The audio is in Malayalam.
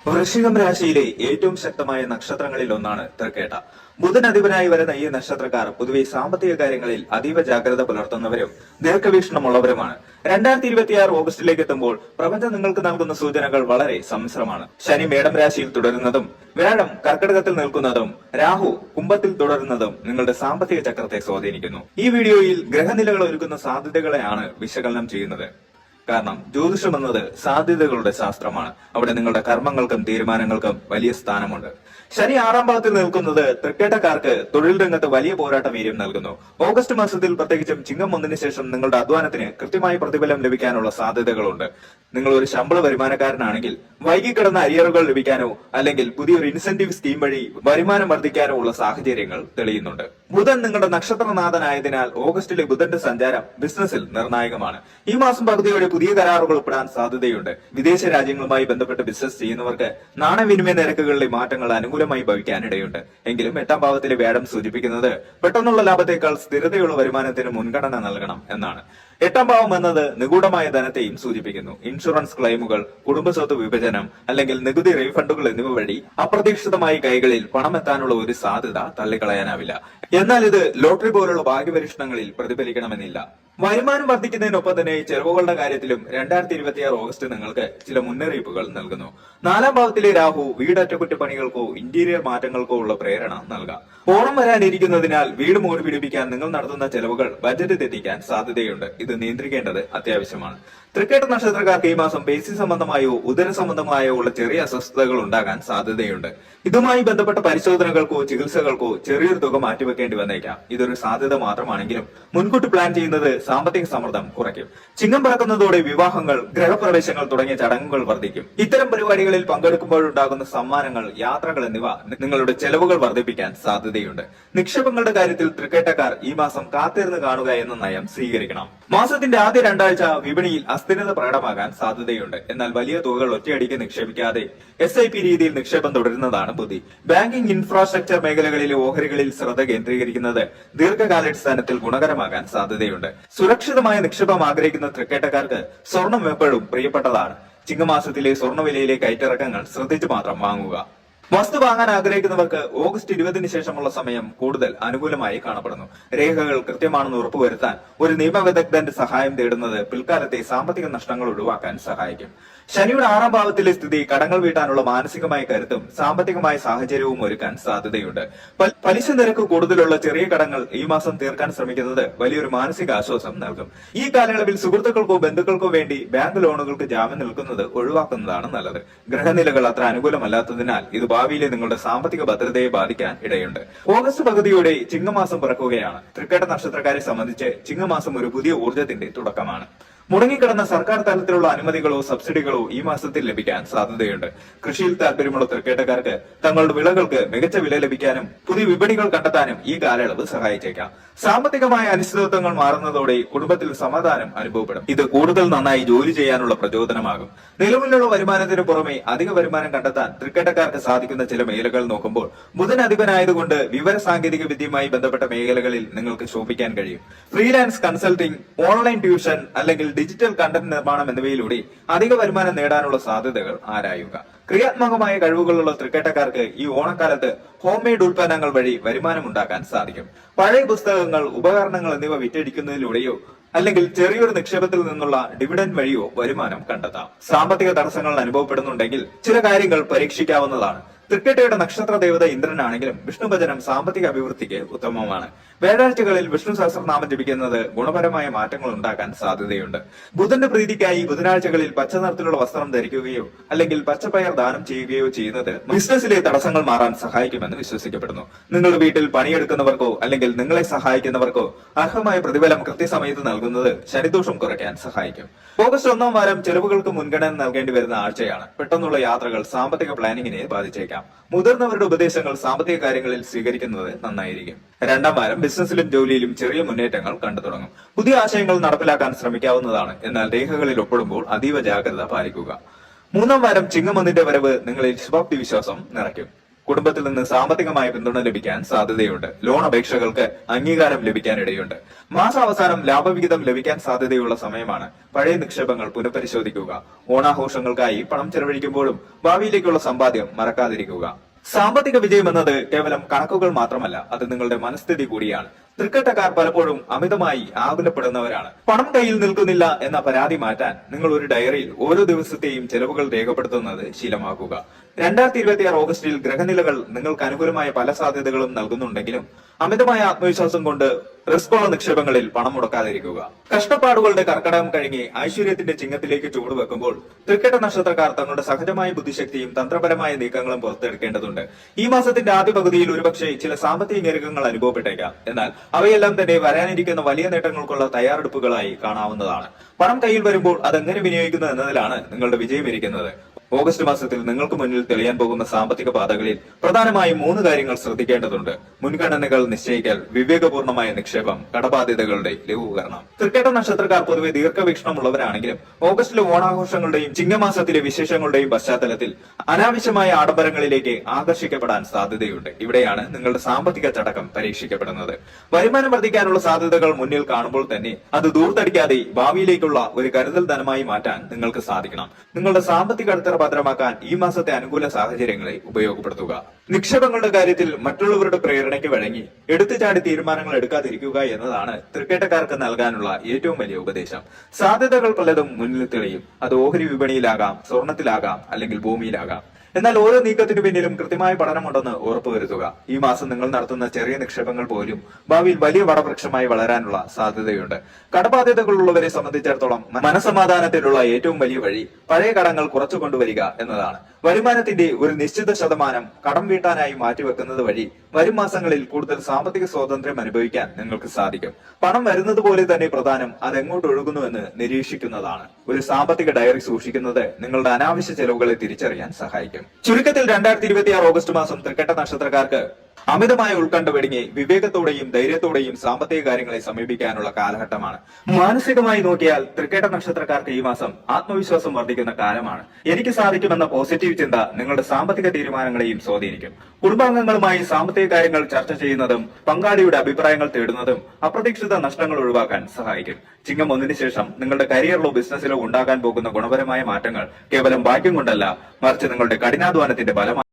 വൃശ്ചികം രാശിയിലെ ഏറ്റവും ശക്തമായ നക്ഷത്രങ്ങളിൽ ഒന്നാണ് തൃക്കേട്ട. ബുധൻ അധിപനായി വരുന്ന ഈ നക്ഷത്രക്കാർ പൊതുവെ സാമ്പത്തിക കാര്യങ്ങളിൽ അതീവ ജാഗ്രത പുലർത്തുന്നവരും ദീർഘവീക്ഷണമുള്ളവരുമാണ്. 2026 ഓഗസ്റ്റിലേക്ക് എത്തുമ്പോൾ പ്രപഞ്ചം നിങ്ങൾക്ക് നൽകുന്ന സൂചനകൾ വളരെ സമ്മിശ്രമാണ്. ശനി മേടം രാശിയിൽ തുടരുന്നതും വ്യാഴം കർക്കിടകത്തിൽ നിൽക്കുന്നതും രാഹു കുംഭത്തിൽ തുടരുന്നതും നിങ്ങളുടെ സാമ്പത്തിക ചക്രത്തെ സ്വാധീനിക്കുന്നു. ഈ വീഡിയോയിൽ ഗ്രഹനിലകൾ ഒരുക്കുന്ന സാധ്യതകളെയാണ് വിശകലനം ചെയ്യുന്നത്. കാരണം ജ്യോതിഷം എന്നത് സാധ്യതകളുടെ ശാസ്ത്രമാണ്. അവിടെ നിങ്ങളുടെ കർമ്മങ്ങൾക്കും തീരുമാനങ്ങൾക്കും വലിയ സ്ഥാനമുണ്ട്. ശനി 6ാം ഭാവത്തിൽ നിൽക്കുന്നത് തൃക്കേട്ടക്കാർക്ക് തൊഴിൽ രംഗത്ത് വലിയ പോരാട്ട വീര്യം നൽകുന്നു. ഓഗസ്റ്റ് മാസത്തിൽ പ്രത്യേകിച്ചും ചിങ്ങം 1-ന് ശേഷം നിങ്ങളുടെ അധ്വാനത്തിന് കൃത്യമായ പ്രതിഫലം ലഭിക്കാനുള്ള സാധ്യതകളുണ്ട്. നിങ്ങൾ ഒരു ശമ്പള വരുമാനക്കാരനാണെങ്കിൽ വൈകിക്കിടന്ന അരിയറുകൾ ലഭിക്കാനോ അല്ലെങ്കിൽ പുതിയൊരു ഇൻസെന്റീവ് സ്കീം വഴി വരുമാനം വർദ്ധിക്കാനോ ഉള്ള സാഹചര്യങ്ങൾ തെളിയുന്നുണ്ട്. ബുധൻ നിങ്ങളുടെ നക്ഷത്രനാഥനായതിനാൽ ഓഗസ്റ്റിലെ ബുധന്റെ സഞ്ചാരം ബിസിനസ്സിൽ നിർണായകമാണ്. ഈ മാസം പകുതിയോടെ പുതിയ കരാറുകൾ ഉൾപ്പെടാൻ സാധ്യതയുണ്ട്. വിദേശ രാജ്യങ്ങളുമായി ബന്ധപ്പെട്ട് ബിസിനസ് ചെയ്യുന്നവർക്ക് നാണയവിനിമയ നിരക്കുകളിലെ മാറ്റങ്ങൾ അനുകൂലമായി ഭവിക്കാനിടയുണ്ട്. എങ്കിലും 8ാം ഭാവത്തിലെ വ്യാഴം സൂചിപ്പിക്കുന്നത് പെട്ടെന്നുള്ള ലാഭത്തേക്കാൾ സ്ഥിരതയുള്ള വരുമാനത്തിന് മുൻഗണന നൽകണം എന്നാണ്. 8ാം ഭാവം എന്നത് നിഗൂഢമായ ധനത്തെയും സൂചിപ്പിക്കുന്നു. ഇൻഷുറൻസ് ക്ലെയിമുകൾ, കുടുംബസ്വത്ത് വിഭജനം അല്ലെങ്കിൽ നികുതി റീഫണ്ടുകൾ എന്നിവ വഴി അപ്രതീക്ഷിതമായി കൈകളിൽ പണം എത്താനുള്ള ഒരു സാധ്യത തള്ളിക്കളയാനാവില്ല. എന്നാൽ ഇത് ലോട്ടറി പോലുള്ള ഭാഗ്യപരീക്ഷണങ്ങളിൽ പ്രതിഫലിക്കണമെന്നില്ല. വരുമാനം വർദ്ധിക്കുന്നതിനൊപ്പം തന്നെ ചെലവുകളുടെ കാര്യത്തിലും 2026 ഓഗസ്റ്റ് നിങ്ങൾക്ക് ചില മുന്നറിയിപ്പുകൾ നൽകുന്നു. 4ാം ഭാവത്തിലെ രാഹു വീട് അറ്റകുറ്റപ്പണികൾക്കോ ഇന്റീരിയർ മാറ്റങ്ങൾക്കോ ഉള്ള പ്രേരണ നൽകാം. ഓണം വരാനിരിക്കുന്നതിനാൽ വീട് മോടി പിടിപ്പിക്കാൻ നിങ്ങൾ നടത്തുന്ന ചെലവുകൾ ബജറ്റ് തെറ്റിക്കാൻ സാധ്യതയുണ്ട്. ഇത് നിയന്ത്രിക്കേണ്ടത് അത്യാവശ്യമാണ്. തൃക്കേട്ട നക്ഷത്രക്കാർക്ക് ഈ മാസം പേശി സംബന്ധമായോ ഉദര സംബന്ധമായോ ഉള്ള ചെറിയ അസ്വസ്ഥതകൾ ഉണ്ടാകാൻ സാധ്യതയുണ്ട്. ഇതുമായി ബന്ധപ്പെട്ട പരിശോധനകൾക്കോ ചികിത്സകൾക്കോ ചെറിയൊരു തുക മാറ്റിവെക്കേണ്ടി വന്നേക്കാം. ഇതൊരു സാധ്യത മാത്രമാണെങ്കിലും മുൻകൂട്ടി പ്ലാൻ ചെയ്യുന്നത് സാമ്പത്തിക സമ്മർദ്ദം കുറയ്ക്കും. ചിങ്ങം പിറക്കുന്നതോടെ വിവാഹങ്ങൾ, ഗൃഹപ്രവേശങ്ങൾ തുടങ്ങിയ ചടങ്ങുകൾ വർദ്ധിക്കും. ഇത്തരം പരിപാടികളിൽ പങ്കെടുക്കുമ്പോഴുണ്ടാകുന്ന സമ്മാനങ്ങൾ, യാത്രകൾ എന്നിവ നിങ്ങളുടെ ചെലവുകൾ വർദ്ധിപ്പിക്കാൻ സാധ്യതയുണ്ട്. നിക്ഷേപങ്ങളുടെ കാര്യത്തിൽ തൃക്കേട്ടക്കാർ ഈ മാസം കാത്തിരുന്ന് കാണുക എന്ന നയം സ്വീകരിക്കണം. മാസത്തിന്റെ ആദ്യ 2 ആഴ്ച വിപണിയിൽ അസ്ഥിരത പ്രകടമാകാൻ സാധ്യതയുണ്ട്. എന്നാൽ വലിയ തുകകൾ ഒറ്റയടിക്ക് നിക്ഷേപിക്കാതെ SIP രീതിയിൽ നിക്ഷേപം തുടരുന്നതാണ് ബുദ്ധി. ബാങ്കിംഗ്, ഇൻഫ്രാസ്ട്രക്ചർ മേഖലകളിലെ ഓഹരികളിൽ ശ്രദ്ധ കേന്ദ്രീകരിക്കുന്നത് ദീർഘകാലാടിസ്ഥാനത്തിൽ ഗുണകരമാകാൻ സാധ്യതയുണ്ട്. സുരക്ഷിതമായ നിക്ഷേപം ആഗ്രഹിക്കുന്ന തൃക്കേട്ടക്കാർക്ക് സ്വർണം എപ്പോഴും പ്രിയപ്പെട്ടതാണ്. ചിങ്ങമാസത്തിലെ സ്വർണ്ണവിലയിലെ കയറ്റിറക്കങ്ങൾ ശ്രദ്ധിച്ചു മാത്രം വാങ്ങുക. വസ്തു വാങ്ങാൻ ആഗ്രഹിക്കുന്നവർക്ക് ഓഗസ്റ്റ് 20-ന് ശേഷമുള്ള സമയം കൂടുതൽ അനുകൂലമായി കാണപ്പെടുന്നു. രേഖകൾ കൃത്യമാണെന്ന് ഉറപ്പുവരുത്താൻ ഒരു നിയമവിദഗ്ധന്റെ സഹായം തേടുന്നത് പിൽക്കാലത്തെ സാമ്പത്തിക നഷ്ടങ്ങൾ ഒഴിവാക്കാൻ സഹായിക്കും. ശനിയുടെ 6ാം ഭാവത്തിലെ സ്ഥിതി കടങ്ങൾ വീട്ടാനുള്ള മാനസികമായ കരുത്തും സാമ്പത്തികമായ സാഹചര്യവും ഒരുക്കാൻ സാധ്യതയുണ്ട്. പലിശ നിരക്ക് കൂടുതലുള്ള ചെറിയ കടങ്ങൾ ഈ മാസം തീർക്കാൻ ശ്രമിക്കുന്നത് വലിയൊരു മാനസിക ആശ്വാസം നൽകും. ഈ കാലയളവിൽ സുഹൃത്തുക്കൾക്കോ ബന്ധുക്കൾക്കോ വേണ്ടി ബാങ്ക് ലോണുകൾക്ക് ജാമ്യം നിൽക്കുന്നത് ഒഴിവാക്കുന്നതാണ് നല്ലത്. ഗ്രഹനിലകൾ അത്ര അനുകൂലമല്ലാത്തതിനാൽ ഇത് ഭാവിയിലെ നിങ്ങളുടെ സാമ്പത്തിക ഭദ്രതയെ ബാധിക്കാൻ ഇടയുണ്ട്. ഓഗസ്റ്റ് പകുതിയോടെ ചിങ്ങമാസം പിറക്കുകയാണ്. തൃക്കേട്ട നക്ഷത്രക്കാരെ സംബന്ധിച്ച് ചിങ്ങമാസം ഒരു പുതിയ ഊർജ്ജത്തിന്റെ തുടക്കമാണ്. മുടങ്ങിക്കിടന്ന സർക്കാർ തലത്തിലുള്ള അനുമതികളോ സബ്സിഡികളോ ഈ മാസത്തിൽ ലഭിക്കാൻ സാധ്യതയുണ്ട്. കൃഷിയിൽ താല്പര്യമുള്ള തൃക്കേട്ടക്കാർക്ക് തങ്ങളുടെ വിളകൾക്ക് മികച്ച വില ലഭിക്കാനും പുതിയ വിപണികൾ കണ്ടെത്താനും ഈ കാലയളവ് സഹായിച്ചേക്കാം. സാമ്പത്തികമായ അനിശ്ചിതത്വങ്ങൾ മാറുന്നതോടെ കുടുംബത്തിൽ സമാധാനം അനുഭവപ്പെടും. ഇത് കൂടുതൽ നന്നായി ജോലി ചെയ്യാനുള്ള പ്രചോദനമാകും. നിലവിലുള്ള വരുമാനത്തിന് പുറമെ അധിക വരുമാനം കണ്ടെത്താൻ തൃക്കേട്ടക്കാർക്ക് സാധിക്കുന്ന ചില മേഖലകൾ നോക്കുമ്പോൾ ബുധൻ അധിപനായതുകൊണ്ട് വിവര സാങ്കേതിക വിദ്യയുമായി ബന്ധപ്പെട്ട മേഖലകളിൽ നിങ്ങൾക്ക് ശോഭിക്കാൻ കഴിയും. ഫ്രീലാൻസ് കൺസൾട്ടിംഗ്, ഓൺലൈൻ ട്യൂഷൻ അല്ലെങ്കിൽ ഡിജിറ്റൽ കണ്ടന്റ് നിർമ്മാണം എന്നിവയിലൂടെ അധിക വരുമാനം നേടാനുള്ള സാധ്യതകൾ ആരായുക. ക്രിയാത്മകമായ കഴിവുകളുള്ള തൃക്കേട്ടക്കാർക്ക് ഈ ഓണക്കാലത്ത് ഹോം മെയ്ഡ് ഉൽപ്പന്നങ്ങൾ വഴി വരുമാനം ഉണ്ടാക്കാൻ സാധിക്കും. പഴയ പുസ്തകങ്ങൾ, ഉപകരണങ്ങൾ എന്നിവ വിറ്റഴിക്കുന്നതിലൂടെയോ അല്ലെങ്കിൽ ചെറിയൊരു നിക്ഷേപത്തിൽ നിന്നുള്ള ഡിവിഡൻഡ് വഴിയോ വരുമാനം കണ്ടെത്താം. സാമ്പത്തിക തടസ്സങ്ങൾ അനുഭവപ്പെടുന്നുണ്ടെങ്കിൽ ചില കാര്യങ്ങൾ പരീക്ഷിക്കാവുന്നതാണ്. തൃക്കേട്ടയുടെ നക്ഷത്ര ദേവത ഇന്ദ്രനാണെങ്കിലും വിഷ്ണു ഭജനം സാമ്പത്തിക അഭിവൃദ്ധിക്ക് ഉത്തമമാണ്. വ്യാഴാഴ്ചകളിൽ വിഷ്ണു സഹസ്രനാമം ജപിക്കുന്നത് ഗുണപരമായ മാറ്റങ്ങൾ ഉണ്ടാക്കാൻ സാധ്യതയുണ്ട്. ബുധന്റെ പ്രീതിക്കായി ബുധനാഴ്ചകളിൽ പച്ച നിറത്തിലുള്ള വസ്ത്രം ധരിക്കുകയോ അല്ലെങ്കിൽ പച്ചപ്പയർ ദാനം ചെയ്യുകയോ ചെയ്യുന്നത് ബിസിനസ്സിലെ തടസ്സങ്ങൾ മാറാൻ സഹായിക്കുമെന്ന് വിശ്വസിക്കപ്പെടുന്നു. നിങ്ങളുടെ വീട്ടിൽ പണിയെടുക്കുന്നവർക്കോ അല്ലെങ്കിൽ നിങ്ങളെ സഹായിക്കുന്നവർക്കോ അർഹമായ പ്രതിഫലം കൃത്യസമയത്ത് നൽകുന്നത് ശനിദോഷം കുറയ്ക്കാൻ സഹായിക്കും. ഓഗസ്റ്റ് 1ാം വാരം ചെലവുകൾക്ക് മുൻഗണന നൽകേണ്ടി വരുന്ന ആഴ്ചയാണ്. പെട്ടെന്നുള്ള യാത്രകൾ സാമ്പത്തിക പ്ലാനിങ്ങിനെ ബാധിച്ചേക്കാം. മുതിർന്നവരുടെ ഉപദേശങ്ങൾ സാമ്പത്തിക കാര്യങ്ങളിൽ സ്വീകരിക്കുന്നത് നന്നായിരിക്കും. 2ാം വാരം ബിസിനസ്സിലും ജോലിയിലും ചെറിയ മുന്നേറ്റങ്ങൾ കണ്ടു തുടങ്ങും. പുതിയ ആശയങ്ങൾ നടപ്പിലാക്കാൻ ശ്രമിക്കാവുന്നതാണ്. എന്നാൽ രേഖകളിൽ ഒപ്പിടുമ്പോൾ അതീവ ജാഗ്രത പാലിക്കുക. 3ാം വാരം ചിങ്ങം 1-ന്റെ വരവ് നിങ്ങളിൽ ശുഭാപ്തി വിശ്വാസം നിറയ്ക്കും. കുടുംബത്തിൽ നിന്ന് സാമ്പത്തികമായ പിന്തുണ ലഭിക്കാൻ സാധ്യതയുണ്ട്. ലോൺ അപേക്ഷകൾക്ക് അംഗീകാരം ലഭിക്കാനിടയുണ്ട്. മാസാവസാനം ലാഭവിഹിതം ലഭിക്കാൻ സാധ്യതയുള്ള സമയമാണ്. പഴയ നിക്ഷേപങ്ങൾ പുനഃപരിശോധിക്കുക. ഓണാഘോഷങ്ങൾക്കായി പണം ചെലവഴിക്കുമ്പോഴും ഭാവിയിലേക്കുള്ള സമ്പാദ്യം മറക്കാതിരിക്കുക. സാമ്പത്തിക വിജയം എന്നത് കേവലം കണക്കുകൾ മാത്രമല്ല, അത് നിങ്ങളുടെ മനസ്ഥിതി കൂടിയാണ്. തൃക്കേട്ടക്കാർ പലപ്പോഴും അമിതമായി ആകുലപ്പെടുന്നവരാണ്. പണം കയ്യിൽ നിൽക്കുന്നില്ല എന്ന പരാതി മാറ്റാൻ നിങ്ങൾ ഒരു ഡയറിയിൽ ഓരോ ദിവസത്തെയും ചെലവുകൾ രേഖപ്പെടുത്തുന്നത് ശീലമാക്കുക. 2026 ഓഗസ്റ്റിൽ ഗ്രഹനിലകൾ നിങ്ങൾക്ക് അനുകൂലമായ പല സാധ്യതകളും നൽകുന്നുണ്ടെങ്കിലും അമിതമായ ആത്മവിശ്വാസം കൊണ്ട് റിസ്കുള്ള നിക്ഷേപങ്ങളിൽ പണം മുടക്കാതിരിക്കുക. കഷ്ടപ്പാടുകളുടെ കർക്കടകം കഴിഞ്ഞ് ഐശ്വര്യത്തിന്റെ ചിങ്ങത്തിലേക്ക് ചുവടുവെക്കുമ്പോൾ തൃക്കേട്ട നക്ഷത്രക്കാർ തങ്ങളുടെ സഹജമായ ബുദ്ധിശക്തിയും തന്ത്രപരമായ നീക്കങ്ങളും പുറത്തെടുക്കേണ്ടതുണ്ട്. ഈ മാസത്തിന്റെ ആദ്യ പകുതിയിൽ ഒരുപക്ഷെ ചില സാമ്പത്തിക ഞെരുക്കങ്ങൾ അനുഭവപ്പെട്ടേക്കാം. എന്നാൽ അവയെല്ലാം തന്നെ വരാനിരിക്കുന്ന വലിയ നേട്ടങ്ങൾക്കുള്ള തയ്യാറെടുപ്പുകളായി കാണാവുന്നതാണ്. പണം കയ്യിൽ വരുമ്പോൾ അതെങ്ങനെ വിനിയോഗിക്കുന്നു എന്നതിലാണ് നിങ്ങളുടെ വിജയം ഇരിക്കുന്നത്. ഓഗസ്റ്റ് മാസത്തിൽ നിങ്ങൾക്ക് മുന്നിൽ തെളിയാൻ പോകുന്ന സാമ്പത്തിക പാതകളിൽ പ്രധാനമായും 3 കാര്യങ്ങൾ ശ്രദ്ധിക്കേണ്ടതുണ്ട്. മുൻഗണനകൾ നിശ്ചയിക്കൽ, വിവേകപൂർണമായ നിക്ഷേപം, കടബാധ്യതകളുടെ ലഘൂകരണം. തൃക്കേട്ട നക്ഷത്രക്കാർ പൊതുവെ ദീർഘവീക്ഷണമുള്ളവരാണെങ്കിലും ഓഗസ്റ്റിലെ ഓണാഘോഷങ്ങളുടെയും ചിങ്ങമാസത്തിലെ വിശേഷങ്ങളുടെയും പശ്ചാത്തലത്തിൽ അനാവശ്യമായ ആഡംബരങ്ങളിലേക്ക് ആകർഷിക്കപ്പെടാൻ സാധ്യതയുണ്ട്. ഇവിടെയാണ് നിങ്ങളുടെ സാമ്പത്തിക ചടക്കം പരീക്ഷിക്കപ്പെടുന്നത്. വരുമാനം വർദ്ധിക്കാനുള്ള സാധ്യതകൾ മുന്നിൽ കാണുമ്പോൾ തന്നെ അത് ദൂർത്തടിക്കാതെ ഭാവിയിലേക്കുള്ള ഒരു കരുതൽ ധനമായി മാറ്റാൻ നിങ്ങൾക്ക് സാധിക്കണം. നിങ്ങളുടെ സാമ്പത്തിക അടിത്തറ ഭദ്രമാക്കാൻ ഈ മാസത്തെ അനുകൂല സാഹചര്യങ്ങളെ ഉപയോഗപ്പെടുത്തുക. നിക്ഷേപങ്ങളുടെ കാര്യത്തിൽ മറ്റുള്ളവരുടെ പ്രേരണയ്ക്ക് വഴങ്ങി എടുത്തുചാടി തീരുമാനങ്ങൾ എടുക്കാതിരിക്കുക എന്നതാണ് തൃക്കേട്ടക്കാർക്ക് നൽകാനുള്ള ഏറ്റവും വലിയ ഉപദേശം. സാധ്യതകൾ പലതും മുന്നിൽ തെളിയും. അത് ഓഹരി വിപണിയിലാകാം, സ്വർണത്തിലാകാം, അല്ലെങ്കിൽ ഭൂമിയിലാകാം. എന്നാൽ ഓരോ നീക്കത്തിനു പിന്നിലും കൃത്യമായ പഠനമുണ്ടെന്ന് ഉറപ്പുവരുത്തുക. ഈ മാസം നിങ്ങൾ നടത്തുന്ന ചെറിയ നിക്ഷേപങ്ങൾ പോലും ഭാവിയിൽ വലിയ വടവൃക്ഷമായി വളരാനുള്ള സാധ്യതയുണ്ട്. കടബാധ്യതകളുള്ളവരെ സംബന്ധിച്ചിടത്തോളം മനസമാധാനത്തിലുള്ള ഏറ്റവും വലിയ വഴി പഴയ കടങ്ങൾ കുറച്ചു കൊണ്ടുവരിക എന്നതാണ്. വരുമാനത്തിന്റെ ഒരു നിശ്ചിത ശതമാനം കടം വീട്ടാനായി മാറ്റിവെക്കുന്നത് വഴി വരും മാസങ്ങളിൽ കൂടുതൽ സാമ്പത്തിക സ്വാതന്ത്ര്യം അനുഭവിക്കാൻ നിങ്ങൾക്ക് സാധിക്കും. പണം വരുന്നത് പോലെ തന്നെ പ്രധാനം അതെങ്ങോട്ട് ഒഴുകുന്നുവെന്ന് നിരീക്ഷിക്കുന്നതാണ്. ഒരു സാമ്പത്തിക ഡയറി സൂക്ഷിക്കുന്നത് നിങ്ങളുടെ അനാവശ്യ ചെലവുകളെ തിരിച്ചറിയാൻ സഹായിക്കും. ചുരുക്കത്തിൽ 2026 ഓഗസ്റ്റ് മാസം തൃക്കേട്ട നക്ഷത്രക്കാർക്ക് അമിതമായ ഉത്കണ്ഠ വെടിഞ്ഞ് വിവേകത്തോടെയും ധൈര്യത്തോടെയും സാമ്പത്തിക കാര്യങ്ങളെ സമീപിക്കാനുള്ള കാലഘട്ടമാണ്. മാനസികമായി നോക്കിയാൽ തൃക്കേട്ട നക്ഷത്രക്കാർക്ക് ഈ മാസം ആത്മവിശ്വാസം വർദ്ധിക്കുന്ന കാലമാണ്. എനിക്ക് സാധിക്കുമെന്ന പോസിറ്റീവ് ചിന്ത നിങ്ങളുടെ സാമ്പത്തിക തീരുമാനങ്ങളെയും സ്വാധീനിക്കും. കുടുംബാംഗങ്ങളുമായി സാമ്പത്തിക കാര്യങ്ങൾ ചർച്ച ചെയ്യുന്നതും പങ്കാളിയുടെ അഭിപ്രായങ്ങൾ തേടുന്നതും അപ്രതീക്ഷിത നഷ്ടങ്ങൾ ഒഴിവാക്കാൻ സഹായിക്കും. ചിങ്ങം 1 ശേഷം നിങ്ങളുടെ കരിയറിലോ ബിസിനസ്സിലോ ഉണ്ടാകാൻ പോകുന്ന ഗുണപരമായ മാറ്റങ്ങൾ കേവലം ഭാഗ്യം കൊണ്ടല്ല, മറിച്ച് നിങ്ങളുടെ കഠിനാധ്വാനത്തിന്റെ ഫലമാണ്.